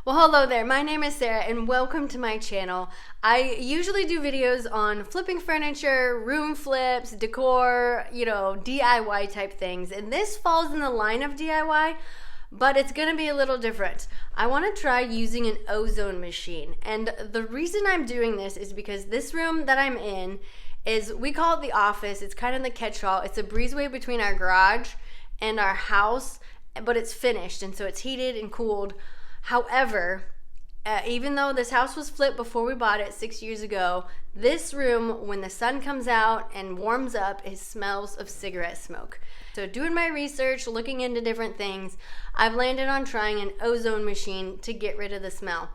Well, hello there. My name is Sarah and welcome to my channel. I usually do videos on flipping furniture, room flips, decor, DIY type things. And this falls in the line of DIY, but it's going to be a little different. I want to try using an ozone machine. And the reason I'm doing this is because this room that I'm in is, we call it the office. It's kind of the catch-all. It's a breezeway between our garage and our house, but it's finished, and so it's heated and cooled. However, even though this house was flipped before we bought it 6 years ago, this room, when the sun comes out and warms up, it smells of cigarette smoke. So doing my research, looking into different things, I've landed on trying an ozone machine to get rid of the smell.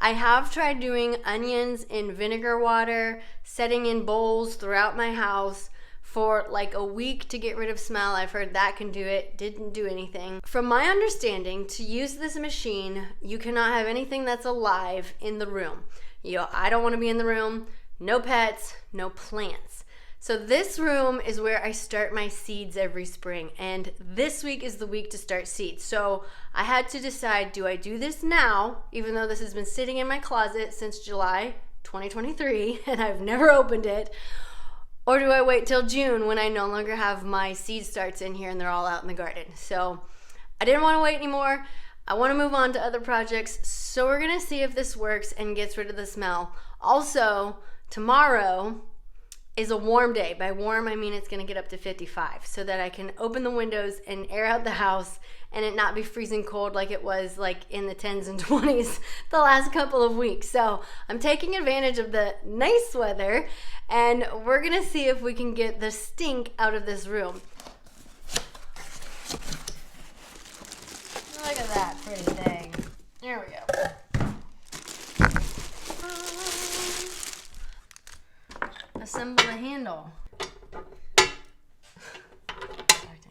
I have tried doing onions in vinegar water, setting in bowls throughout my house for like a week to get rid of smell. I've heard that can do it. Didn't do anything. From my understanding, to use this machine, you cannot have anything that's alive in the room. I don't want to be in the room. No pets, no plants. So this room is where I start my seeds every spring, and this week is the week to start seeds. So I had to decide, do I do this now, even though this has been sitting in my closet since July 2023 and I've never opened it, or do I wait till June when I no longer have my seed starts in here and they're all out in the garden? So I didn't want to wait anymore. I want to move on to other projects. So we're going to see if this works and gets rid of the smell. Also, tomorrow is a warm day. By warm, I mean it's going to get up to 55 so that I can open the windows and air out the house and it not be freezing cold like it was like in the 10s and 20s the last couple of weeks. So I'm taking advantage of the nice weather, and we're going to see if we can get the stink out of this room. Look at that pretty thing. There we go. Assemble the handle. Acting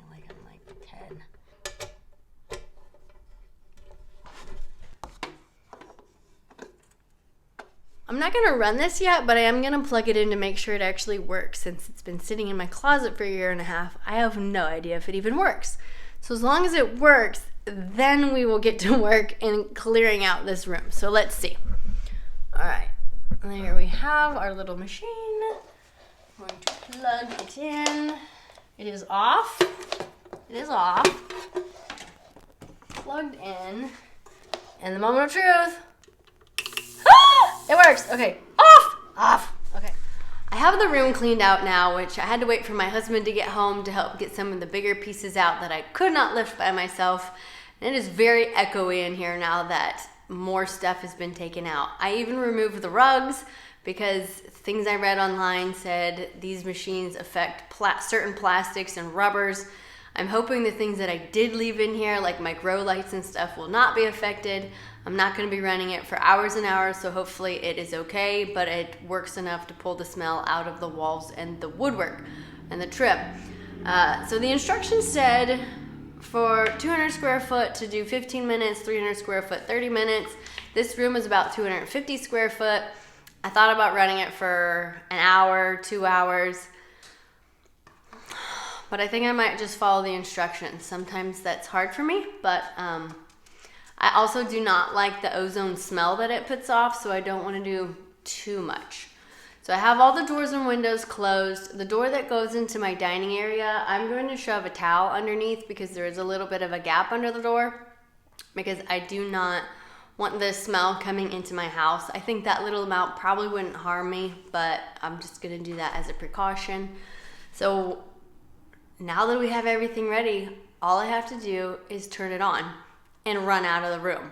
like I'm like 10. I'm not gonna run this yet, but I am gonna plug it in to make sure it actually works. Since it's been sitting in my closet for a year and a half, I have no idea if it even works. So as long as it works, then we will get to work in clearing out this room. So let's see. All right. There we have our little machine. I'm going to plug it in. It is off. It is off. Plugged in. And the moment of truth. Ah! It works. Okay. Off. Off. Okay. I have the room cleaned out now, which I had to wait for my husband to get home to help get some of the bigger pieces out that I could not lift by myself. And it is very echoey in here now that more stuff has been taken out. I even removed the rugs because things I read online said these machines affect certain plastics and rubbers. I'm hoping the things that I did leave in here, like my grow lights and stuff, will not be affected. I'm not going to be running it for hours and hours, so hopefully it is okay, but it works enough to pull the smell out of the walls and the woodwork and the trim. So the instructions said for 200 square foot to do 15 minutes, 300 square foot, 30 minutes. This room is about 250 square foot. I thought about running it for an hour, 2 hours, but I think I might just follow the instructions. Sometimes that's hard for me, but I also do not like the ozone smell that it puts off, so I don't want to do too much. So I have all the doors and windows closed. The door that goes into my dining area, I'm going to shove a towel underneath because there is a little bit of a gap under the door because I do not want the smell coming into my house. I think that little amount probably wouldn't harm me, but I'm just gonna do that as a precaution. So now that we have everything ready, all I have to do is turn it on and run out of the room.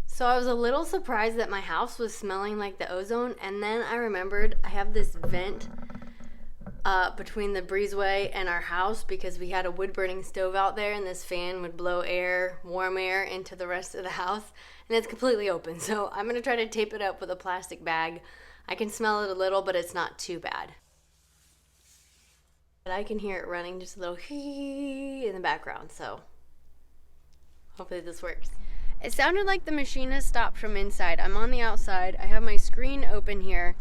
So I was a little surprised that my house was smelling like the ozone, and then I remembered I have this vent between the breezeway and our house because we had a wood burning stove out there, and this fan would blow air, warm air, into the rest of the house, and it's completely open. So I'm gonna try to tape it up with a plastic bag. I can smell it a little, but it's not too bad. But I can hear it running just a little hee in the background, so hopefully this works. It sounded like the machine has stopped from inside. I'm on the outside. I have my screen open here,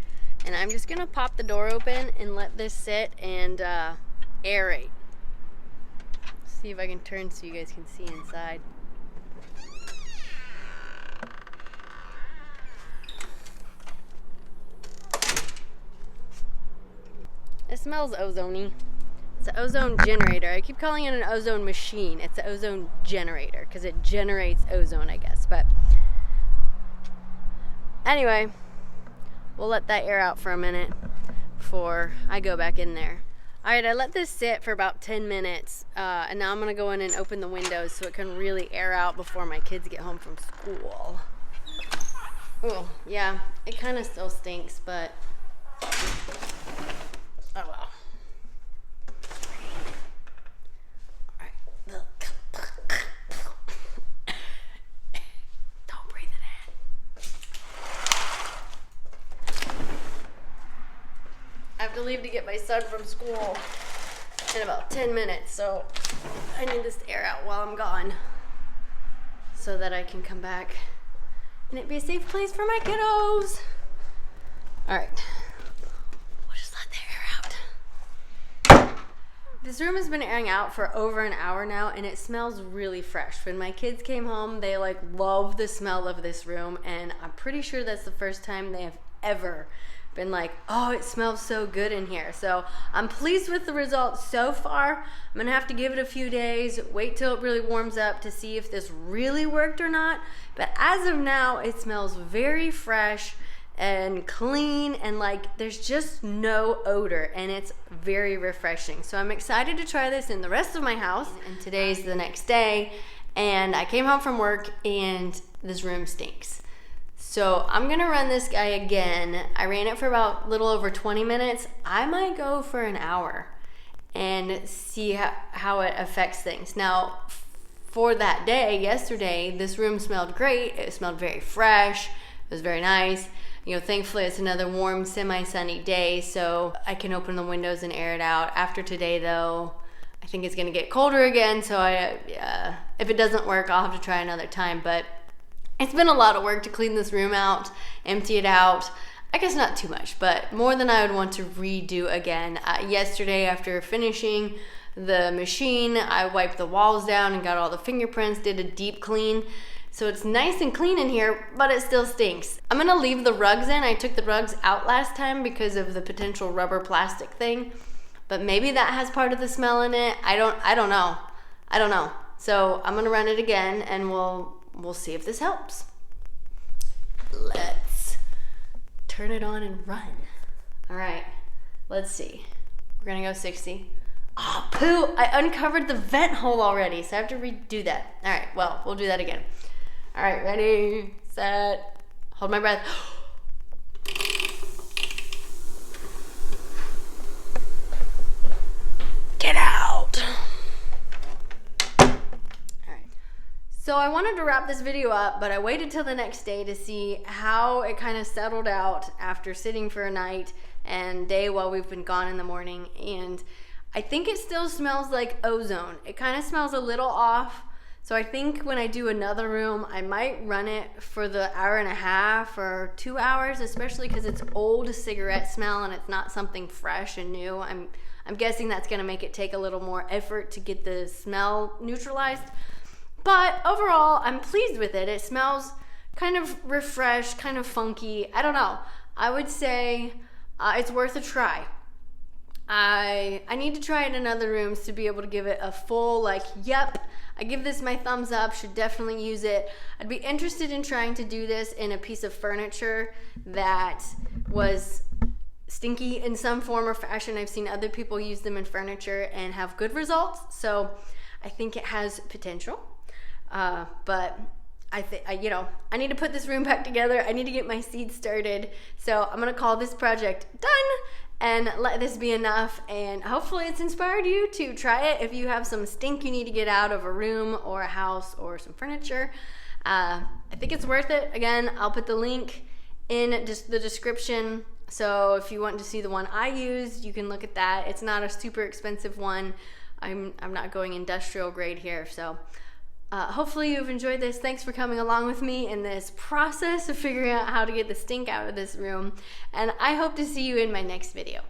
and I'm just gonna pop the door open and let this sit and aerate. See if I can turn so you guys can see inside. It smells ozone-y. It's an ozone generator. I keep calling it an ozone machine. It's an ozone generator because it generates ozone, I guess. But anyway, we'll let that air out for a minute before I go back in there. All right, I let this sit for about 10 minutes, and now I'm gonna go in and open the windows so it can really air out before my kids get home from school. Oh, yeah, it kind of still stinks, but oh well. All right. Don't breathe it in. I have to leave to get my son from school in about 10 minutes, so I need this to air out while I'm gone so that I can come back and it be a safe place for my kiddos. All right. This room has been airing out for over an hour now, and it smells really fresh. When my kids came home, they like love the smell of this room, and I'm pretty sure that's the first time they have ever been like, oh, it smells so good in here. So I'm pleased with the results so far. I'm gonna have to give it a few days, wait till it really warms up to see if this really worked or not. But as of now, it smells very fresh and clean, and like there's just no odor, and it's very refreshing. So I'm excited to try this in the rest of my house. And today's the next day, and I came home from work and this room stinks. So I'm gonna run this guy again. I ran it for about a little over 20 minutes. I might go for an hour and see how it affects things. Now, for that day, yesterday, this room smelled great. It smelled very fresh. It was very nice. You know, thankfully it's another warm, semi-sunny day, so I can open the windows and air it out. After today, though, I think it's gonna get colder again, so if it doesn't work, I'll have to try another time. But it's been a lot of work to clean this room out, empty it out. I guess not too much, but more than I would want to redo again. Yesterday, after finishing the machine, I wiped the walls down and got all the fingerprints, did a deep clean. So it's nice and clean in here, but it still stinks. I'm gonna leave the rugs in. I took the rugs out last time because of the potential rubber plastic thing, but maybe that has part of the smell in it. I don't know. So I'm gonna run it again, and we'll see if this helps. Let's turn it on and run. All right, let's see. We're gonna go 60. Oh, poo, I uncovered the vent hole already, so I have to redo that. All right, well, we'll do that again. All right, ready, set, hold my breath. Get out. All right. So I wanted to wrap this video up, but I waited till the next day to see how it kind of settled out after sitting for a night and day while we've been gone in the morning. And I think it still smells like ozone. It kind of smells a little off. So I think when I do another room, I might run it for the hour and a half or 2 hours, especially because it's old cigarette smell and it's not something fresh and new. I'm guessing that's gonna make it take a little more effort to get the smell neutralized. But overall, I'm pleased with it. It smells kind of refreshed, kind of funky. I don't know. I would say it's worth a try. I need to try it in another rooms to be able to give it a full, like, yep, I give this my thumbs up, should definitely use it. I'd be interested in trying to do this in a piece of furniture that was stinky in some form or fashion. I've seen other people use them in furniture and have good results, so I think it has potential. But I need to put this room back together. I need to get my seeds started. So I'm gonna call this project done and let this be enough. And hopefully it's inspired you to try it if you have some stink you need to get out of a room or a house or some furniture. I think it's worth it. Again, I'll put the link in just the description. So if you want to see the one I used, you can look at that. It's not a super expensive one. I'm not going industrial grade here. So hopefully you've enjoyed this. Thanks for coming along with me in this process of figuring out how to get the stink out of this room. And I hope to see you in my next video.